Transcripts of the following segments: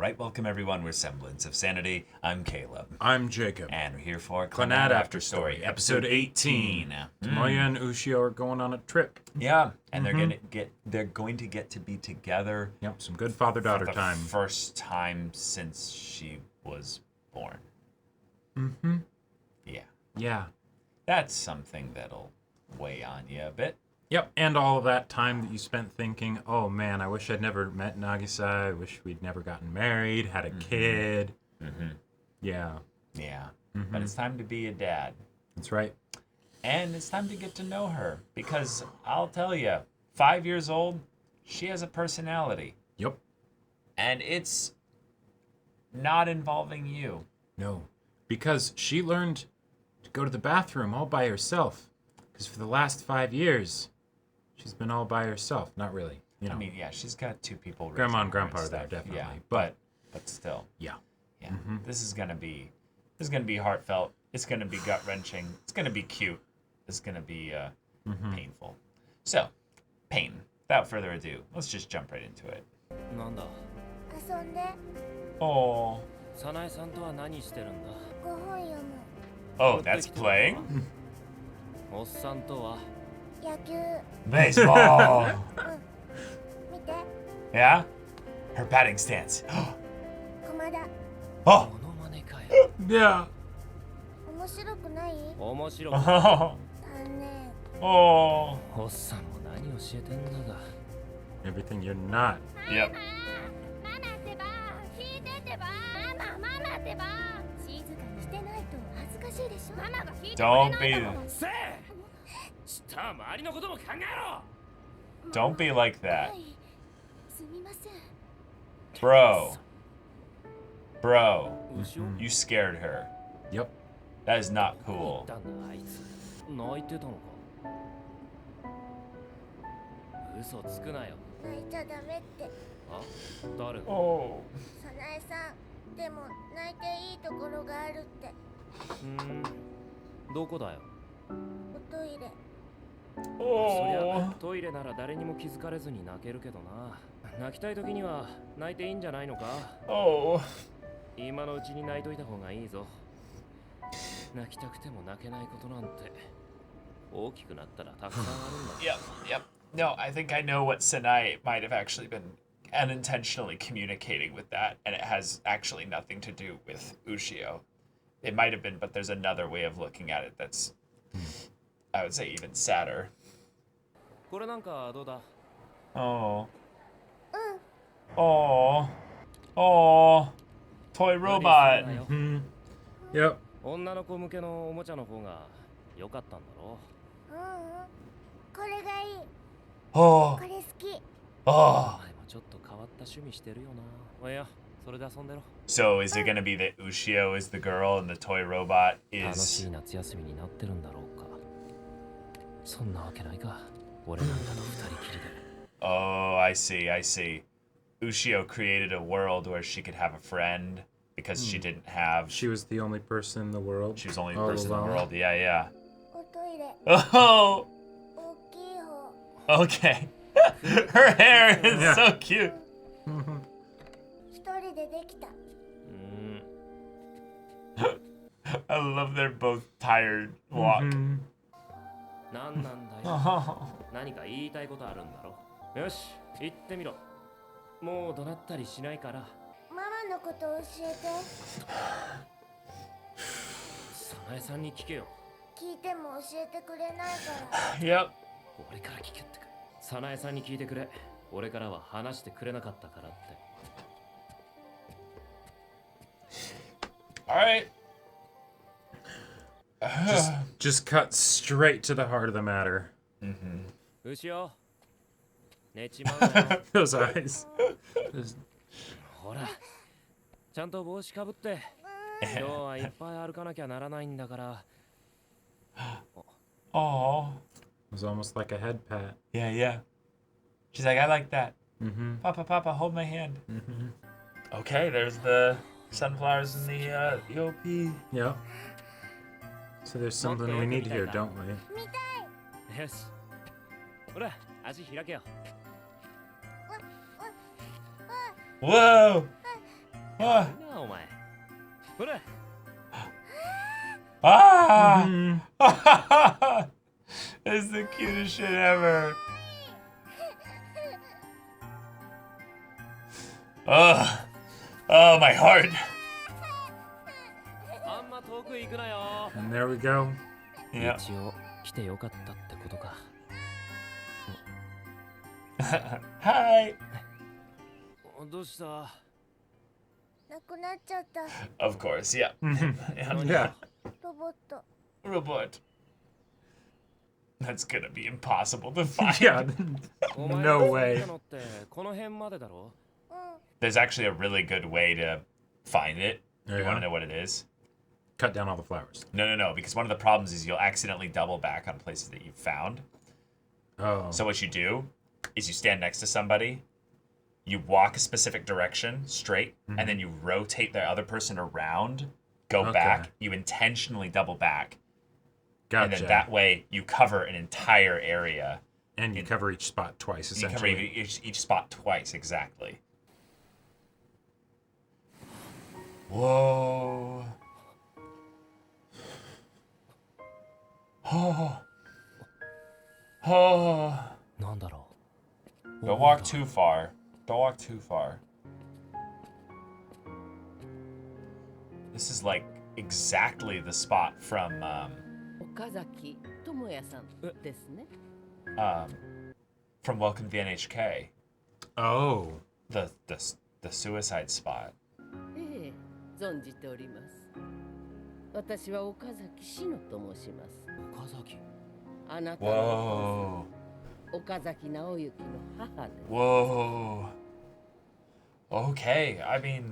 Alright, welcome everyone. We're Semblance of Sanity. I'm Caleb. I'm Jacob. And we're here for Clannad After Story, episode 18. Tomoya and Ushio are going on a trip. Yeah, and they're going to get to be together. Yep, some good father-daughter time. First time since she was born. Mm-hmm. Yeah. Yeah. That's something that'll weigh on you a bit. Yep, and all of that time that you spent thinking, oh man, I wish I'd never met Nagisa, I wish we'd never gotten married, had a kid. Mm-hmm. Yeah. Yeah. But it's time to be a dad. That's right. And it's time to get to know her. Because I'll tell you, 5 years old, she has a personality. Yep. And it's not involving you. No. Because she learned to go to the bathroom all by herself. Because for the last 5 years, she's been all by herself. Not really. You know. I mean, yeah, she's got two people. Grandma and raising her Grandpa are there, stuff. definitely. Yeah, but still. Yeah. Yeah. This is gonna be heartfelt. It's gonna be gut wrenching. It's gonna be cute. It's gonna be painful. So, pain. Without further ado, let's just jump right into it. なんだ Oh. 早苗さんとは何してるんだ Oh, that's playing? おっさんとは Baseball. Yeah? Her batting stance. Oh. モノマネかよ Yeah. 面白く Oh. Oh. おっさんも何教えてんだが Everything you're not. Yep. Don't be. せえちった周りのことも考えろ Don't be like that. Bro. Bro. You scared her. Yep. That is not 言 cool. ったんだあいつ泣いてたのか嘘つくなよ泣いちゃダメってあ誰が Oh. 早苗さんでも泣いていいところがあるってどこだよおトイレそり Oh. ゃトイレなら誰にも気づかれずに泣けるけどな泣きたい時には泣いていいんじゃないのか Oh. 今のうちに泣いといた方がいいぞ泣きたくても泣けないことなんて大きくなったらたくさんあるんだ Yep. Yep. No, I think I know what Sanai might have actually been unintentionally communicating with that, and it has actually nothing to do with Ushio. It might have been, but there's another way of looking at it that's, I would say, even sadder. これなんかどうだ Oh. Oh. Oh. Toy 無理す robot. るなよ Yep. 女の子向けのおもちゃの方が良かったんだろこれがいい Oh. これ好き Oh. お前もちょっと変わった趣味してるよな。いや、それで遊んでろ。 So is it going to be that Ushio is the girl and the toy robot 楽し is... い夏休みになってるんだろうか。そんなわけないか。俺なんかと二人きりで。 Oh, I see, I see. Ushio created a world where she could have a friend because she didn't have... She was the only person in the world. She was the only all person in the alone. world. Yeah, yeah. おトイレ Oh, 大きい方 okay. Her hair is Yeah. so cute. 一人でできた I love they're both tired walk. なんなんだよ。 Oh. 何か言いたいことあるんだろ。よし、言ってみろ。もう怒鳴ったりしないから。ママのこと教えて早苗さんに聞けよ。聞いても教えてくれないから Yep. 俺から聞けってか。早苗さんに聞いてくれ。俺からは話してくれなかったからって。 All right. Just cut straight to the heart of the matter. 牛よ。寝ちまうなよ。 Those eyes. ほら、ちゃんと帽子かぶって。今日はいっぱい歩かなきゃならないんだから。 Oh. It was almost like a head pat. Yeah, yeah. She's like, I like that. Mm-hmm. Papa, Papa, hold my hand. Okay, there's the sunflowers and the EOP. Yeah. So there's something we need here, don't we? 見たいよし。ほら、足開けよ。 Whoa! Ah. なあお前ほら Ah! Mhm. It's the cutest shit ever. Ugh. Oh, my heart. あんま遠く行くなよ And there we go. Yeah. 一応来てよかったってことか Hi. どうした なくなっちゃった Of course, yeah. Yeah. ロボット Robot. That's gonna be impossible to find. Yeah. お前 No が way. 住んだのってこの辺までだろ うん There's actually a really good way to find it. Oh, You want to yeah? know what it is? Cut down all the flowers. No. Because one of the problems is you'll accidentally double back on places that you've found. Oh. So what you do is you stand next to somebody, you walk a specific direction straight, and then you rotate the other person around, go Okay. back, you intentionally double back, and Gotcha. then that way you cover an entire area. And you cover each spot twice, You cover essentially. each spot twice, exactly. Whoa. Oh. Oh. なんだろう Don't walk too far. Don't walk too far. This is like exactly the spot from 岡崎智也さんですね。 from Welcome to the NHK. Oh. The suicide spot. ええ、存じております。私は岡崎志乃と申します。岡崎あなたの Whoa. 岡崎直之の母です。 Whoa. Okay, I mean,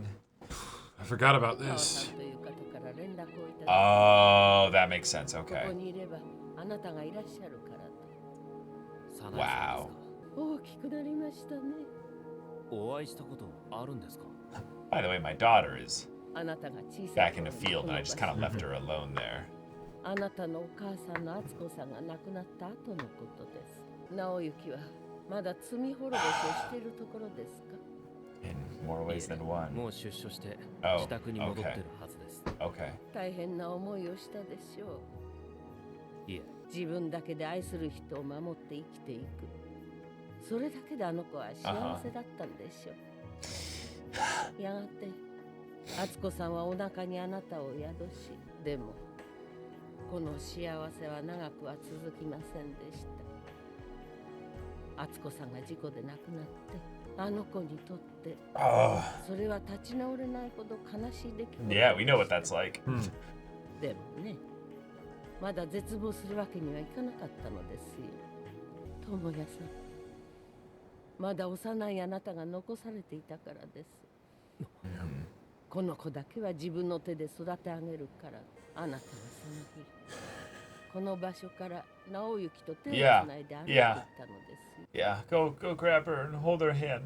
I forgot about 母 this. さんという方から連絡をいただき、 oh, that makes sense. ここ Okay. にいればあなたがいらっしゃるからと。早苗さんですか大きくなりましたね。お会いしたことあるんですか By the way, my daughter is あなたが小さい back in the field, and I just kind of left her alone there. あなたのお母さんの敦子さんが亡くなった後のことです。直之はまだ罪滅ぼしをしているところですか In more ways than も one. う出所して Oh, 自宅に戻ってるはずです Okay. 大変な思いをしたでしょう。いえ自分だけで愛する人を守って生きていく。それだけであの子は幸せだったんでしょう。やがて敦子さんはお腹にあなたを宿し、でもこの幸せは長くは続きませんでした。敦子さんが事故で亡くなってあの子にとって Oh, それは立ち直れないほど悲しい出来事 yeah, we know what that's like. Hmm. でもね、まだ絶望するわけにはいかなかったのですよ。智也さん、まだ幼いあなたが残されていたからです。この子だけは自分の手で育て上げるから、あなたはその日、この場所から直行と手をつないで歩いていったのですよ。 Yeah, go grab her and hold her hand.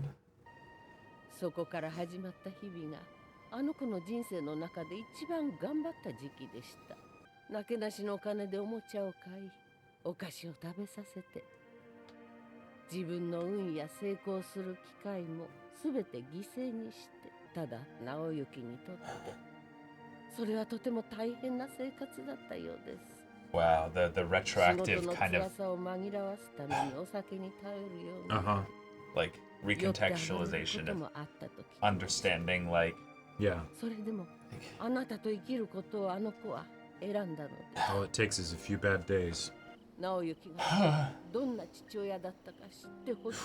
そこから始まった日々があの子の人生の中で一番頑張った時期でした。なけなしのお金でおもちゃを買い、お菓子を食べさせて、自分の運や成功する機会もすべて犠牲にして、ただ直行にとってそれはとても大変な生活だったようです。 Wow, the 仕 retroactive 事の kind 辛 of さを紛らわすためにお酒に頼るように Uh-huh. like 酔って暴れるこ recontextualization と of もあったと聞きます。 understanding like Yeah. それでもあなたと生きることをあの子は選んだのです。 All it takes is a few bad days. 直行がどんな父親だったか知ってほしい。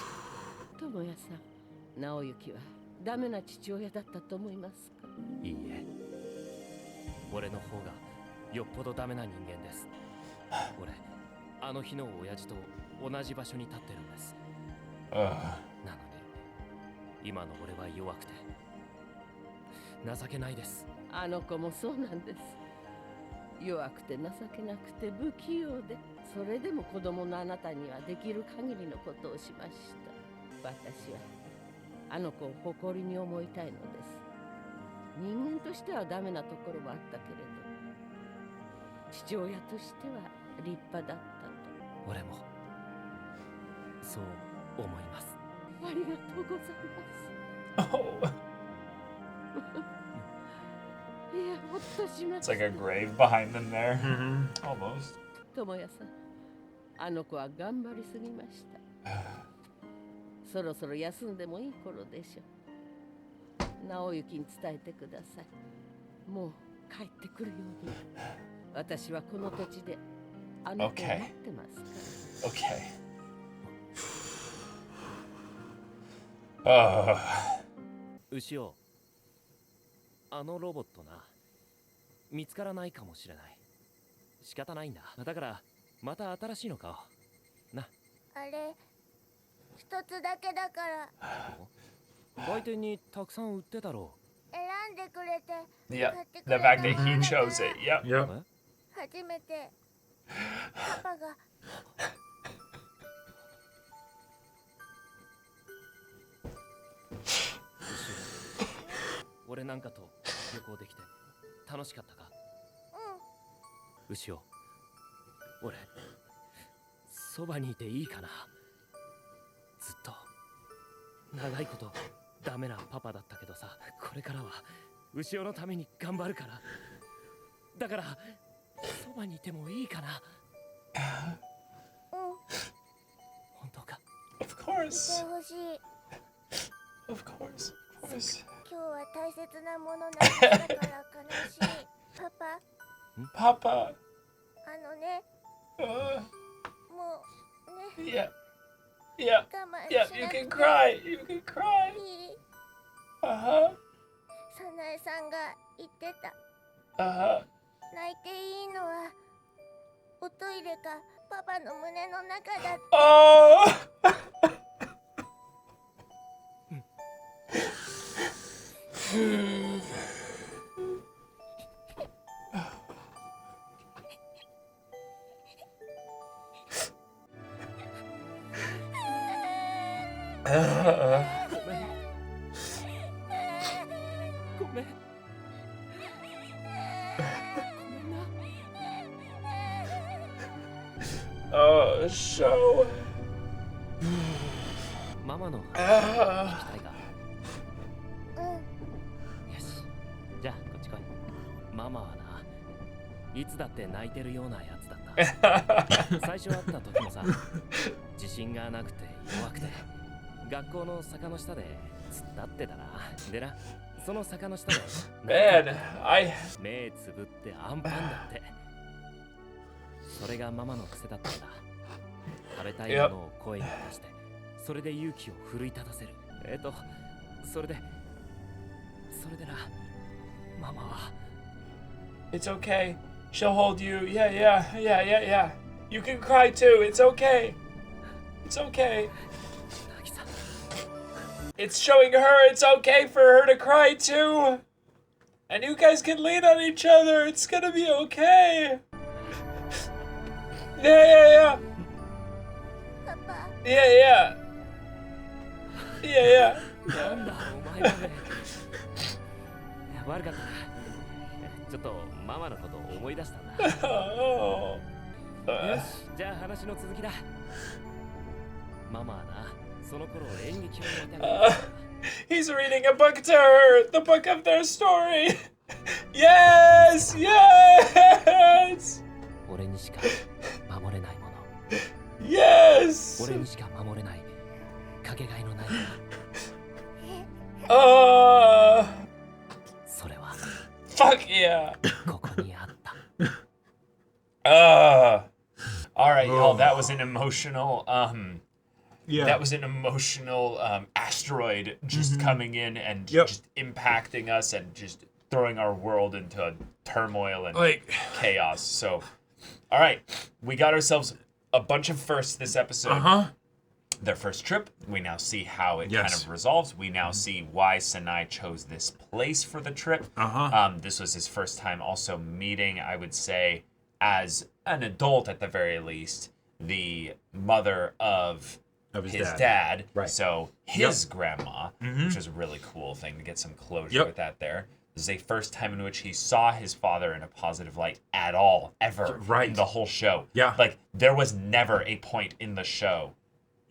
智也さん、直行はダメな父親だったと思いますか？いいえ俺の方がよっぽどダメな人間です俺あの日の親父と同じ場所に立ってるんです ugh. なのに今の俺は弱くて情けないですあの子もそうなんです。弱くて情けなくて不器用で、それでも子供のあなたにはできる限りのことをしました。私はあの子を誇りに思いたいのです。人間としてはダメなところはあったけれど、父親としては立派だったと。俺もそう思いますありがとうございます。 Oh. いや、ほっとしま It's し like た。 a grave behind them there. Mm-hmm. Almost. 智也さん、あの子は頑張りすぎました。そろそろ休んでもいい頃でしょう。直行に伝えてください。もう帰ってくるように。私はこの土地であの子を待ってますから。 Okay. Uh, 牛尾、あのロボットな、見つからないかもしれない。仕方ないんだ。だからまた新しいの買おうな。あれ一つだけだから売店にたくさん売ってたろ選んでくれて yeah. 買ってく The れた fact も that の he だから chose it. Yep. う。 Yep. 初めてパパが俺なんかと旅行できて楽しかったか？牛尾、俺そばにいていいかな。ずっと長いことダメなパパだったけどさ、これからは牛尾のために頑張るから。だからそばにいてもいいかな。本当か？ Of いて course. ほしい。 Of course. Of course. 今日は大切なものなくしたから悲しい。パパ、 Papa. あのね、 もうね、 Yeah. Yeah. 我慢 Yeah. し You なくて can cry. You can cry. いい。 Uh-huh. 早苗さんが言ってた。 Uh-huh. 泣いていいのはおトイレかパパの胸の中だって。 Oh. Uh, ごめん。ごめん。ごめんな。 oh, so. ママの Uh, 聞きたいか？うん。よし、じゃあこっち来い。ママはないつだって泣いてるようなやつだった。最初会った時もさ、自信がなくて弱くて、学校の坂の下で突っ立ってたな。でな、その坂の下で man, I. 目つぶってアンパンだって。それがママの癖だったんだ。食べたいものを声に出して、それで勇気を奮い立たせる。それでな、ママは It's okay. She'll hold you. Yeah, yeah, yeah, yeah, yeah. You can cry too. It's okay. It's okay. なぎさ、 It's showing her it's okay for her to cry too. And you guys can lean on each other. It's gonna be okay. Yeah, yeah, yeah. パパ、 Yeah, yeah. Yeah, yeah. なんだお前はね。悪かったな。ちょっとママのことを思い出したんだ。 Oh. よし、じゃあ話の続きだ。ママはな、その頃演劇を見たが He's reading a book to her. The book of their story. Yes, yes, 俺にしか守れないもの、 yes. 俺にしか守れないかけがえのないもの、 Oh, それは fuck yeah. ここにあった。 All right, y'all. That was an emotional. Yeah. That was an emotional asteroid just coming in and Yep. just impacting us and just throwing our world into turmoil and Like, chaos. So, all right, we got ourselves a bunch of firsts this episode. Their first trip. We now see how it kind Yes. of resolves. We now see why Sanai chose this place for the trip. This was his first time also meeting, I would say, as an adult at the very least, the mother of his dad. Right. So his grandma, which was a really cool thing to get some closure with that there. This is a first time in which he saw his father in a positive light at all, ever, in the whole show. Yeah. Like, there was never a point in the show,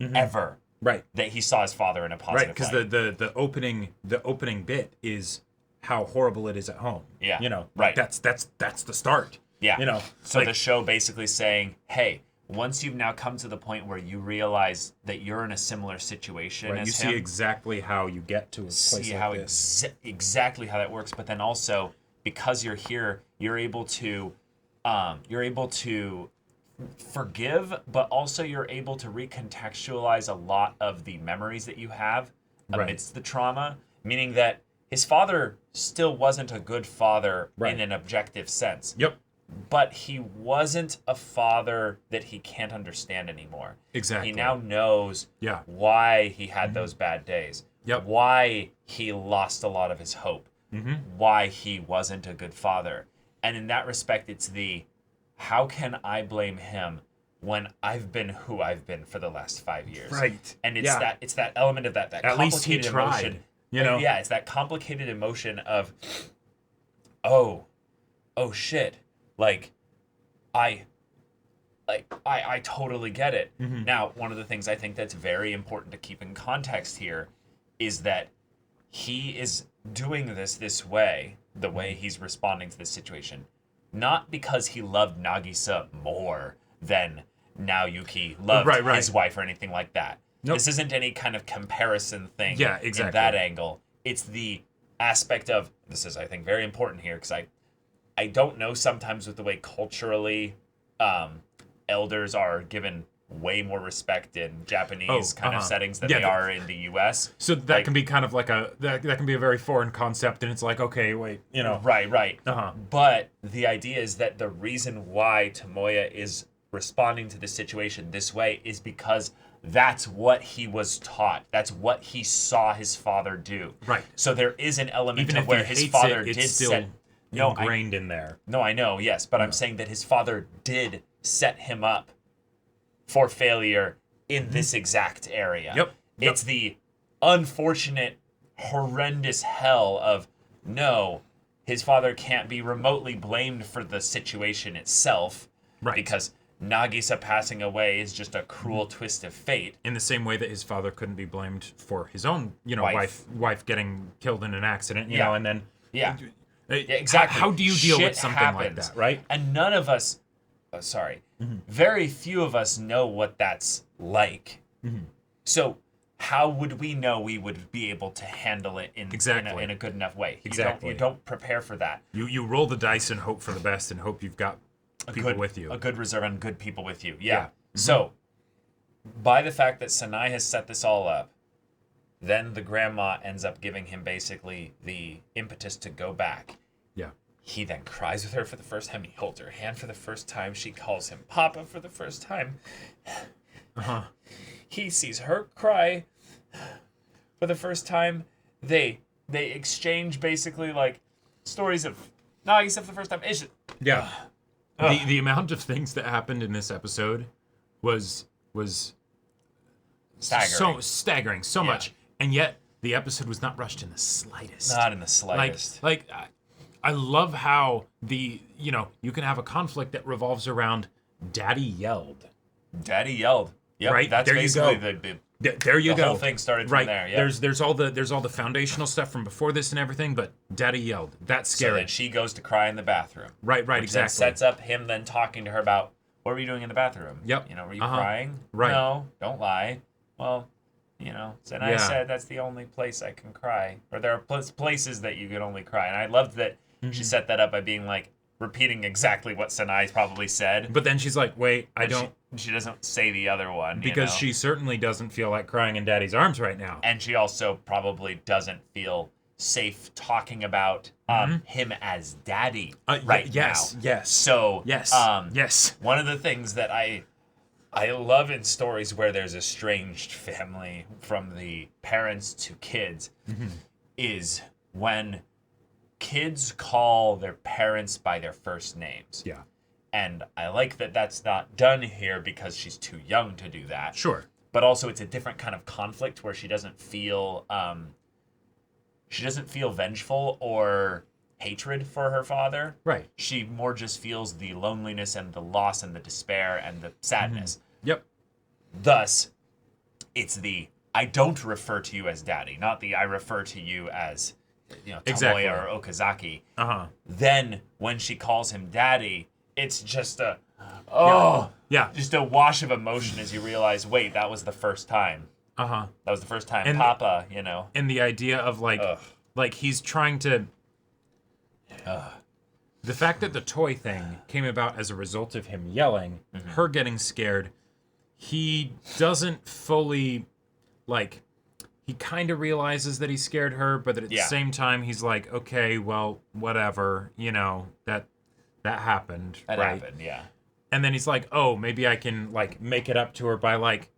ever, right. that he saw his father in a positive Right, because light. the opening bit is how horrible it is at home. Yeah. You know, Right. That's the start. Yeah. You know, So like, the show basically saying, hey, once you've now come to the point where you realize that you're in a similar situation right, as you him, see exactly how you get to a place see like how this. exactly how that works, but then also because you're here, you're able to forgive, but also you're able to recontextualize a lot of the memories that you have Right. amidst the trauma, meaning that his father still wasn't a good father Right. in an objective sense. Yep. But he wasn't a father that he can't understand anymore. Exactly. He now knows Yeah. why he had those bad days. Yep. Why he lost a lot of his hope. Why he wasn't a good father. And in that respect, it's the, how can I blame him when I've been who I've been for the last 5 years? Right. And it's Yeah. that element of that At least he complicated tried, emotion. you know? Yeah, it's that complicated emotion of, oh shit. I totally get it. Now, one of the things I think that's very important to keep in context here is that he is doing this way, the way he's responding to this situation, not because he loved Nagisa more than Naoyuki loved Right. his wife or anything like that. Nope. This isn't any kind of comparison thing Yeah, in exactly. that angle. It's the aspect of, this is, I think, very important here, because I don't know sometimes with the way culturally elders are given way more respect in Japanese kind of settings than they are in the US. So that can be kind of like that can be a very foreign concept, and it's like, okay, wait, you know. Right. Uh-huh. But the idea is that the reason why Tomoya is responding to this situation this way is because that's what he was taught. That's what he saw his father do. Right. So there is an element Even of if where he his hates father it's did still set... No, ingrained in there. No, I know, yes, but I'm saying that his father did set him up for failure in this exact area. Yep. It's the unfortunate, horrendous hell of, no, his father can't be remotely blamed for the situation itself. Right. Because Nagisa passing away is just a cruel twist of fate. In the same way that his father couldn't be blamed for his own, wife getting killed in an accident, you know, and then Yeah. Yeah, exactly. How do you deal Shit with something happens. like that, right? And none of us, very few of us know what that's like. So how would we know we would be able to handle it in a good enough way? Exactly. You don't prepare for that. You roll the dice and hope for the best and hope you've got people with you. A good reserve and good people with you. Yeah. So by the fact that Sanai has set this all up, then the grandma ends up giving him basically the impetus to go back. Yeah. He then cries with her for the first time. He holds her hand for the first time. She calls him Papa for the first time. He sees her cry for the first time. They exchange basically like stories of Nagisa for the first time. It's just, Yeah. The amount of things that happened in this episode was staggering. so staggering, so much, and yet the episode was not rushed in the slightest. Not in the slightest. Like I love how you can have a conflict that revolves around Daddy yelled. Daddy yelled. Yep, Right, that's there you basically go. the There you the go. whole thing started from right there. Yeah. There's all the foundational stuff from before this and everything, but Daddy yelled. That's So scary. then she goes to cry in the bathroom. Right, Which exactly. then sets up him then talking to her about, what were you doing in the bathroom? Yep. Were you Uh-huh. crying? Right. No, don't lie. Well, and I Yeah. said that's the only place I can cry. Or there are places that you can only cry. And I loved that she set that up by being like, repeating exactly what Sanai's probably said. But then she's like, wait, I don't. She doesn't say the other one. Because she certainly doesn't feel like crying in Daddy's arms right now. And she also probably doesn't feel safe talking about him as daddy right yes, now. Yes. So Yes. Yes. one of the things that I love in stories where there's estranged family from the parents to kids is when kids call their parents by their first names. Yeah. And I like that that's not done here because she's too young to do that. Sure. But also it's a different kind of conflict where she doesn't feel vengeful or hatred for her father. Right. She more just feels the loneliness and the loss and the despair and the sadness. Yep. Thus, it's the I don't refer to you as daddy, not the I refer to you as Tomoya Exactly. or Okazaki. Uh-huh. Then when she calls him daddy, it's just Yeah. just a wash of emotion as you realize, wait, that was the first time. Uh-huh. That was the first time And- Papa, And the idea of Ugh. like he's trying to the fact that the toy thing came about as a result of him yelling, her getting scared, he doesn't fully like he kind of realizes that he scared her, but at the same time he's like, okay, well, whatever, that happened, That right? happened, yeah. And then he's like, oh, maybe I can like make it up to her by like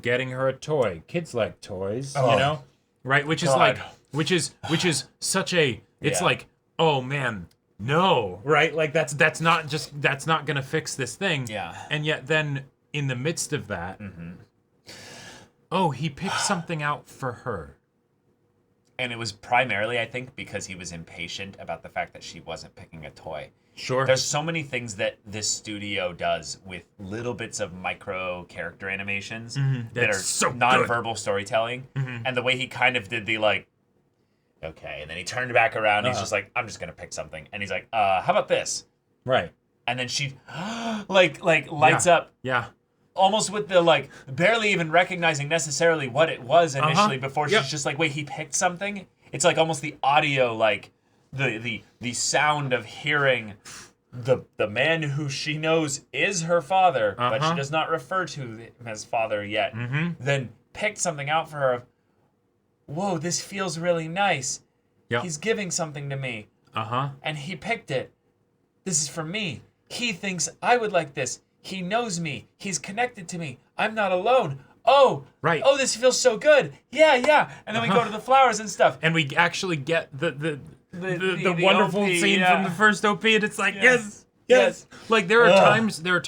getting her a toy. Kids like toys, right? Which is God. like, which is such a. It's Yeah. like, oh man, no, right? Like that's not gonna fix this thing. Yeah. And yet then in the midst of that, oh, he picked something out for her. And it was primarily, I think, because he was impatient about the fact that she wasn't picking a toy. Sure. There's so many things that this studio does with little bits of micro character animations that That's are so good. nonverbal storytelling. And the way he kind of did the like, okay, and then he turned back around. He's just like, I'm just gonna pick something, and he's like, how about this? Right. And then she like lights up Yeah. almost with the like barely even recognizing necessarily what it was initially before she's just like, wait, he picked something. It's like almost the audio, like the sound of hearing the man who she knows is her father, but she does not refer to him as father yet. Then picked something out for her. Whoa, this feels really nice. Yep. He's giving something to me, and he picked it. This is for me. He thinks I would like this. He knows me. He's connected to me. I'm not alone. Oh, Right. Oh, this feels so good. Yeah. And then we go to the flowers and stuff. And we actually get the the wonderful OP, scene yeah. from the first OP, and it's like, Yes. yes. Like there are Ugh.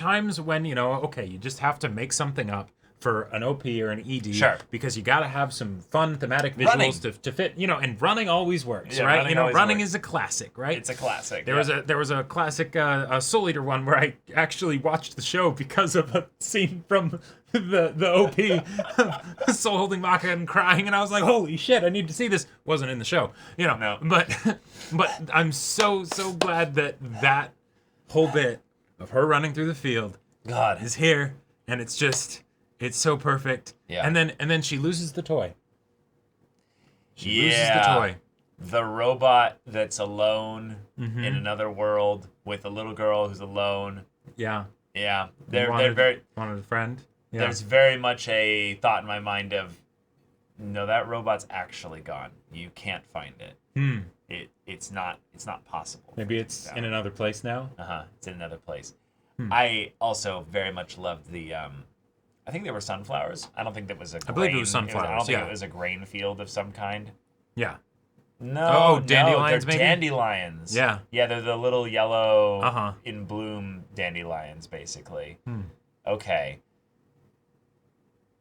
times when, okay, you just have to make something up for an OP or an ED, Sure. because you got to have some fun thematic visuals Running. to fit, and running always works, Yeah, right? running always Running works. is a classic, right? It's a classic. There was a classic Soul Eater one where I actually watched the show because of a scene from the OP, Soul holding Maka and crying, and I was like, holy shit, I need to see this. Wasn't in the show, No. but I'm so glad that whole bit of her running through the field God. is here, and it's so perfect. Yeah. And then she loses the toy. She loses the Yeah. toy. The robot that's alone in another world with a little girl who's alone. Yeah. Yeah. They're wanted very a friend. Yeah. There's very much a thought in my mind of, no, that robot's actually gone. You can't find it. It's not possible. Maybe it's in another place now. It's in another place. I also very much loved the I think they were sunflowers. I don't think that was a grain. I believe it was I don't sunflowers, think yeah. it was a grain field of some kind. Yeah. No, dandelions, they're maybe? dandelions. Yeah. Yeah, they're the little yellow Uh-huh. in bloom dandelions, basically. Okay.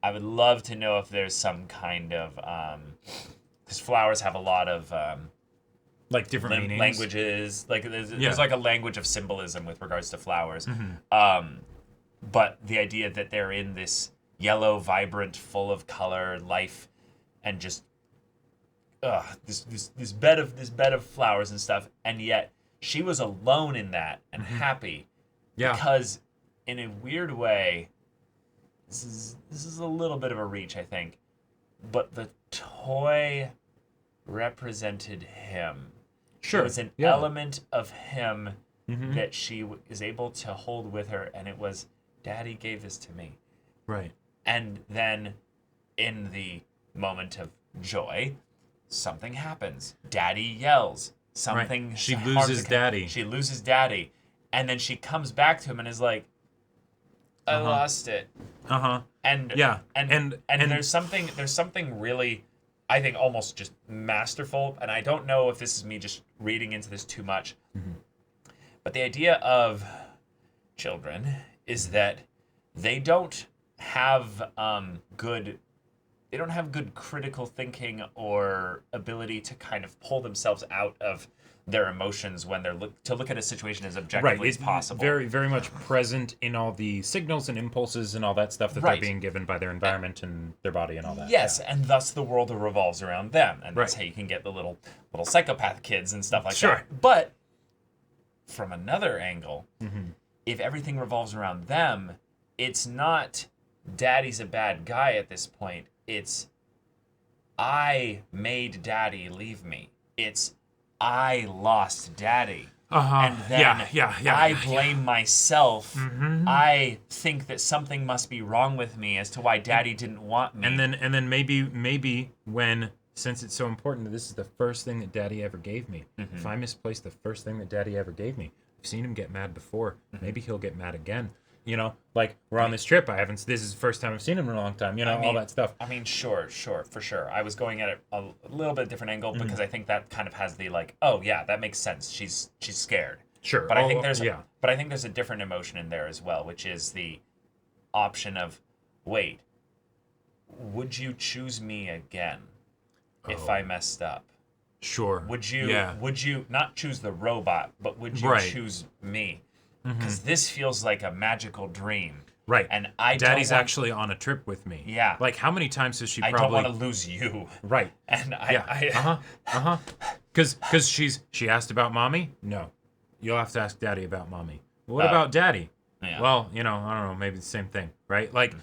I would love to know if there's some kind of because flowers have a lot of Like different meanings. languages. Like there's like a language of symbolism with regards to flowers. But the idea that they're in this yellow, vibrant, full of color, life, and just this bed of flowers and stuff, and yet she was alone in that and happy. Yeah. Because in a weird way, this is a little bit of a reach, I think, but the toy represented him. Sure. There was an element of him that she is able to hold with her, and it was, Daddy gave this to me. Right. And then in the moment of joy, something happens. Daddy yells. Something She hard loses to- Daddy. She loses Daddy. And then she comes back to him and is like, I lost it. And Yeah. and there's something really, I think, almost just masterful, and I don't know if this is me just reading into this too much, but the idea of children is that they don't have good they don't have good critical thinking or ability to kind of pull themselves out of their emotions when they're look at a situation as objectively as possible. Very, very much present in all the signals and impulses and all that stuff that they're being given by their environment and their body and all that. Yes, and thus the world revolves around them, and that's how you can get the little psychopath kids and stuff like that. But from another angle, if everything revolves around them, it's not Daddy's a bad guy at this point. It's I made Daddy leave me. It's I lost Daddy. And then I blame myself. I think that something must be wrong with me as to why Daddy didn't want me. And then maybe when, since it's so important, this is the first thing that Daddy ever gave me. If I misplace the first thing that Daddy ever gave me, I've seen him get mad before. Maybe he'll get mad again. You know, like we're on this trip. This is the first time I've seen him in a long time. You know, all that stuff. I mean, sure, for sure. I was going at it a little bit different angle because I think that kind of has the like, oh yeah, that makes sense. She's scared. Sure. But I think there's a different emotion in there as well, which is the option of, wait, would you choose me again if I messed up? Sure. Would you not choose the robot, but would you choose me? Because this feels like a magical dream. Right. And Daddy's actually on a trip with me. Yeah. Like, how many times has she I probably... don't want to lose you. Right. And Because she asked about Mommy? No. You'll have to ask Daddy about Mommy. What about Daddy? Yeah. Well, you know, I don't know, maybe the same thing, right? Like,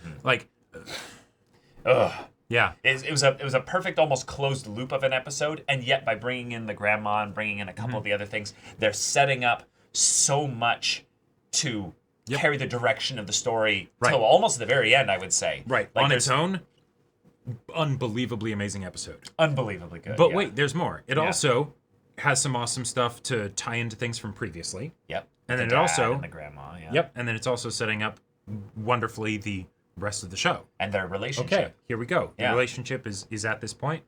yeah. It was a perfect, almost closed loop of an episode, and yet by bringing in the grandma and bringing in a couple of the other things, they're setting up so much to carry the direction of the story till almost the very end, I would say. Right. Like on its own, unbelievably amazing episode. Unbelievably good. But wait, there's more. It also has some awesome stuff to tie into things from previously. Yep. And then the it also... And the grandma, Yep. And then it's also setting up wonderfully the rest of the show. And their relationship. Okay, here we go. The relationship is at this point.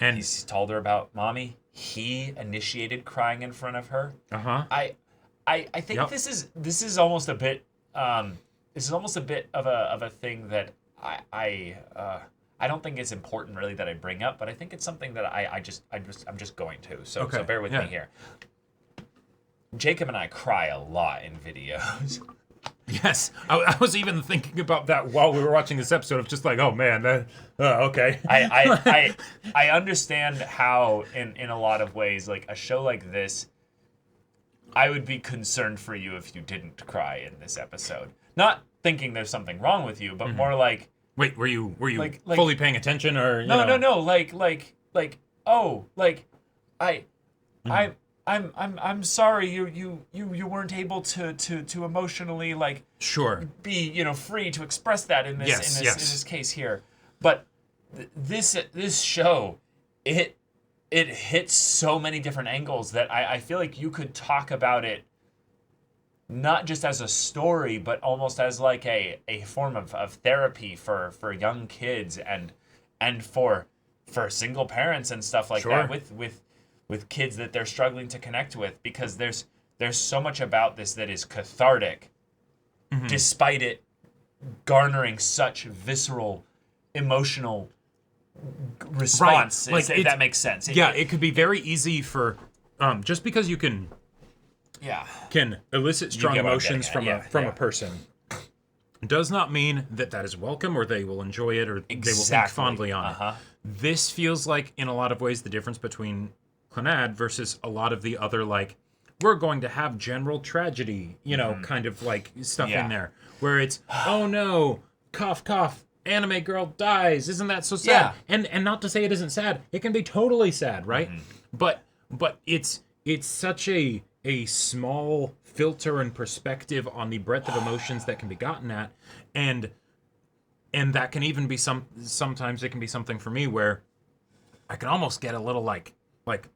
And he's told her about Mommy. He initiated crying in front of her. I think this is almost a bit of a thing that I don't think it's important really that I bring up, but I think it's something that I'm just going to. So bear with me here. Jacob and I cry a lot in videos. Yes, I was even thinking about that while we were watching this episode of just like, oh man, that okay. I understand how in a lot of ways, like a show like this, I would be concerned for you if you didn't cry in this episode. Not thinking there's something wrong with you, but more like, wait, were you like, fully paying attention or no, I'm sorry you weren't able to emotionally like be free to express that in this case here. But this show it hits so many different angles that I feel like you could talk about it not just as a story, but almost as like a form of therapy for young kids and for single parents and stuff like that with kids that they're struggling to connect with, because there's so much about this that is cathartic, despite it garnering such visceral, emotional response. Like, if that makes sense. It could be very easy for just because you can elicit strong emotions from a person does not mean that is welcome or they will enjoy it or they will think fondly on it. This feels like in a lot of ways the difference between Clannad versus a lot of the other, like, we're going to have general tragedy, kind of like stuff in there where it's, oh no, cough cough, anime girl dies, isn't that so sad? And not to say it isn't sad, it can be totally sad, right? But it's such a small filter and perspective on the breadth of emotions that can be gotten at, and that can even be sometimes it can be something for me where I can almost get a little like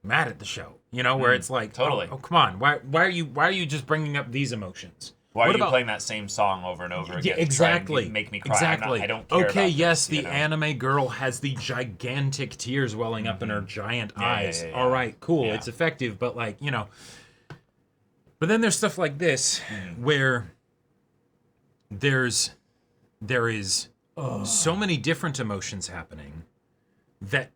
mad at the show, where it's like, totally. Oh come on, why are you just bringing up these emotions? Why are you playing that same song over and over again? Yeah, exactly. To make me cry. Exactly. I don't care. Okay, about yes, this, the anime girl has the gigantic tears welling up in her giant eyes. Yeah. All right, cool. It's effective, but like, But then there's stuff like this where there is so many different emotions happening that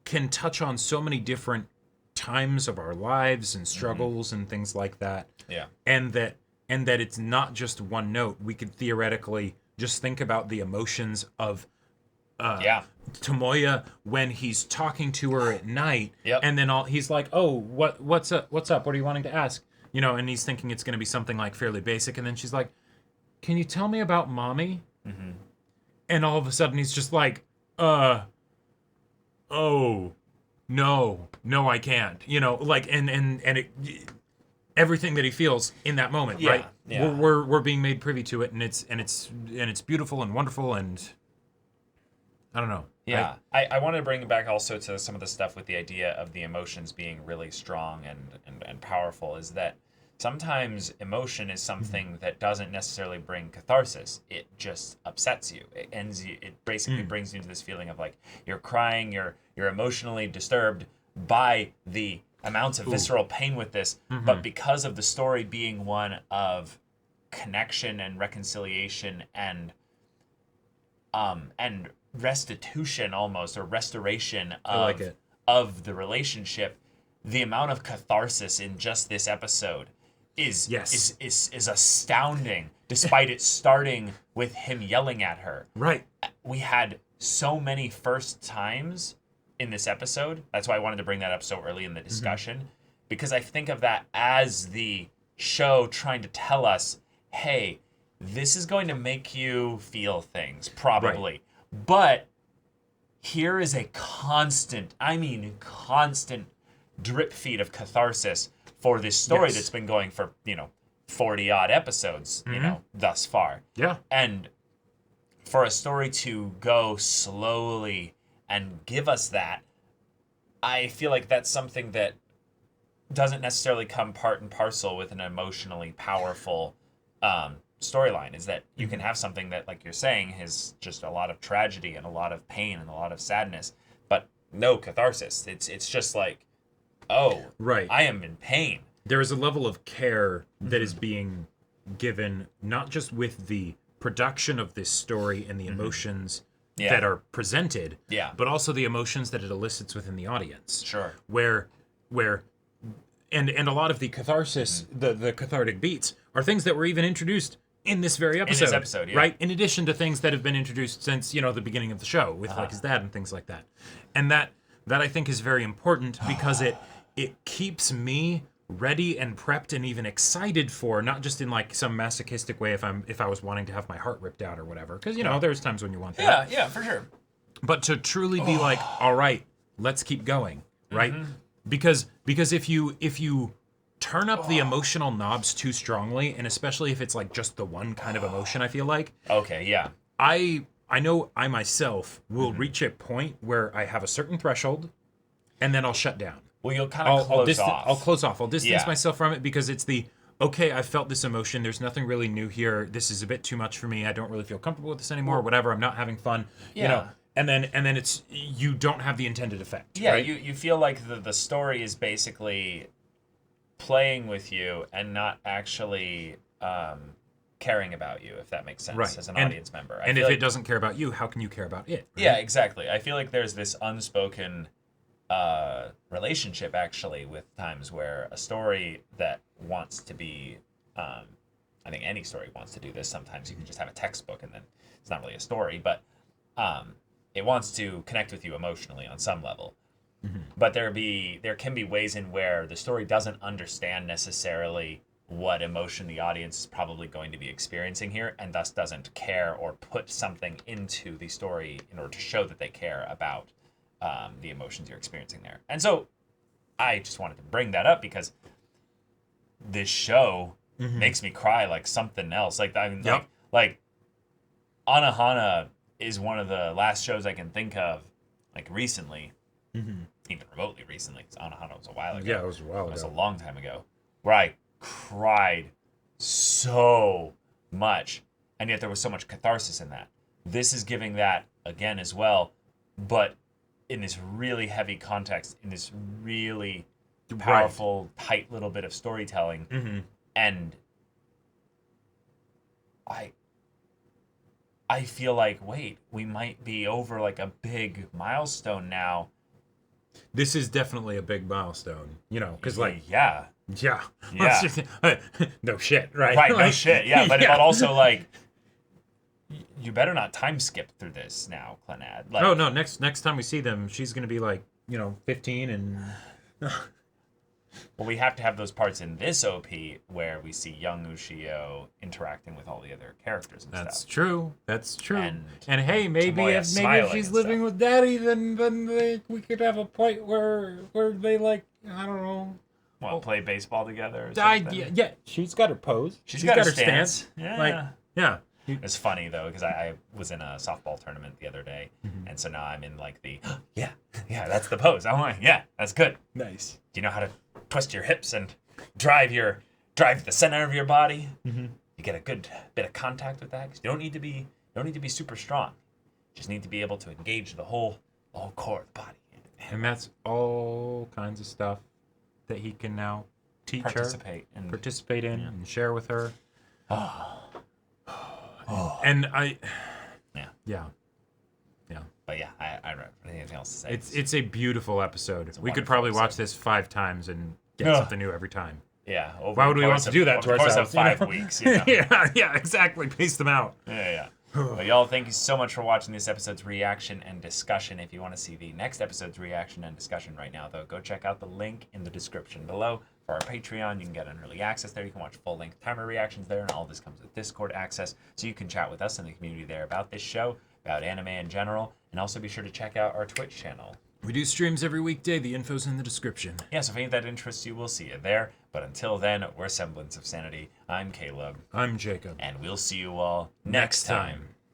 can touch on so many different times of our lives and struggles and things like that. Yeah. And that it's not just one note. We could theoretically just think about the emotions of Tomoya when he's talking to her at night, and then he's like, "Oh, what's up? What are you wanting to ask?" You know, and he's thinking it's going to be something like fairly basic, and then she's like, "Can you tell me about mommy?" Mm-hmm. And all of a sudden he's just like, "Oh, no, I can't." You know, like, and it, everything that he feels in that moment, right? Yeah. We're being made privy to it, and it's beautiful and wonderful, and I don't know. Yeah, I wanted to bring it back also to some of the stuff with the idea of the emotions being really strong and powerful, is that sometimes emotion is something that doesn't necessarily bring catharsis. It just upsets you. It basically brings you into this feeling of like you're crying, you're emotionally disturbed by the amounts of visceral pain with this, but because of the story being one of connection and reconciliation and restitution almost, or restoration of the relationship, the amount of catharsis in just this episode is astounding, despite it starting with him yelling at her. Right. We had so many first times in this episode. That's why I wanted to bring that up so early in the discussion, because I think of that as the show trying to tell us, hey, this is going to make you feel things, probably. Right. But here is a constant drip feed of catharsis for this story that's been going for, 40 odd episodes, thus far. Yeah. And for a story to go slowly and give us that, I feel like that's something that doesn't necessarily come part and parcel with an emotionally powerful storyline, is that you can have something that, like you're saying, is just a lot of tragedy and a lot of pain and a lot of sadness, but no catharsis. It's just like, oh, right, I am in pain. There is a level of care that is being given, not just with the production of this story and the emotions that are presented, but also the emotions that it elicits within the audience. Sure. Where and a lot of the catharsis, the cathartic beats, are things that were even introduced in this very episode. Right? In addition to things that have been introduced since, the beginning of the show with like his dad and things like that. And that I think is very important, because it keeps me ready and prepped and even excited for, not just in like some masochistic way if I was wanting to have my heart ripped out or whatever, because there's times when you want that. Yeah, for sure. But to truly be like, all right, let's keep going, right? Because if you turn up the emotional knobs too strongly, and especially if it's like just the one kind of emotion, I feel like. Okay, yeah. I know I myself will reach a point where I have a certain threshold, and then I'll shut down. Well, you'll kind of close off. I'll close off. I'll distance myself from it, because it's okay, I felt this emotion. There's nothing really new here. This is a bit too much for me. I don't really feel comfortable with this anymore. Whatever. I'm not having fun. Yeah. And then it's, you don't have the intended effect. Yeah. Right? You feel like the story is basically playing with you and not actually caring about you, if that makes sense, as an audience member. And if it doesn't care about you, how can you care about it? Right? Yeah, exactly. I feel like there's this unspoken relationship, actually, with times where a story that wants to be, I think any story wants to do this. Sometimes you can just have a textbook and then it's not really a story, but it wants to connect with you emotionally on some level. But there can be ways in where the story doesn't understand necessarily what emotion the audience is probably going to be experiencing here, and thus doesn't care or put something into the story in order to show that they care about the emotions you're experiencing there. And so I just wanted to bring that up, because this show makes me cry like something else. Like like Anohana is one of the last shows I can think of, like recently, even remotely recently, because Anohana was a while ago. Yeah, it was a while ago. It was a long time ago, where I cried so much, and yet there was so much catharsis in that. This is giving that again as well, but in this really heavy context, in this really powerful, tight little bit of storytelling. And I feel like, wait, we might be over like a big milestone now. This is definitely a big milestone, you know, because like, yeah. yeah, Yeah. no shit, right? Right, no Like, shit. Yeah, but yeah. also like, you better not time skip through this now, Clannad. Like, Oh no, next time we see them, she's gonna be like, you know, 15 and. well, we have to have those parts in this OP where we see young Ushio interacting with all the other characters and That's stuff. true. That's true. And hey, maybe Tomoya if smiling she's and living stuff. with Daddy, then we could have a point where they like, I don't know. What, play baseball together or I, something? yeah, she's got her pose. She's got her her stance. Yeah. Like, yeah. It's funny though because I was in a softball tournament the other day, and so now I'm in like the yeah, that's the pose. I'm like, yeah, that's good. Nice. Do you know how to twist your hips and drive the center of your body? Mm-hmm. You get a good bit of contact with that. 'Cause you don't need to be super strong. You just need to be able to engage the whole core of the body. And that's all kinds of stuff that he can now teach Participate in and share with her. Oh. And I, Yeah. yeah. But yeah, I don't have anything else to say. It's a beautiful episode. a We could wonderful probably watch episode. this 5 times and get Ugh. something new every time. Yeah. Why would we want to do that to over the course ourselves? of you know? 5 weeks. You know? yeah, exactly. Pace them out. Yeah. Well, y'all, thank you so much for watching this episode's reaction and discussion. If you want to see the next episode's reaction and discussion right now, though, go check out the link in the description below for our Patreon. You can get an early access there. You can watch full-length timer reactions there, and all this comes with Discord access, so you can chat with us in the community there about this show, about anime in general, and also be sure to check out our Twitch channel. We do streams every weekday. The info's in the description. Yeah, so if any of that interests you, we'll see you there. But until then, we're Semblance of Sanity. I'm Caleb. I'm Jacob. And we'll see you all next time.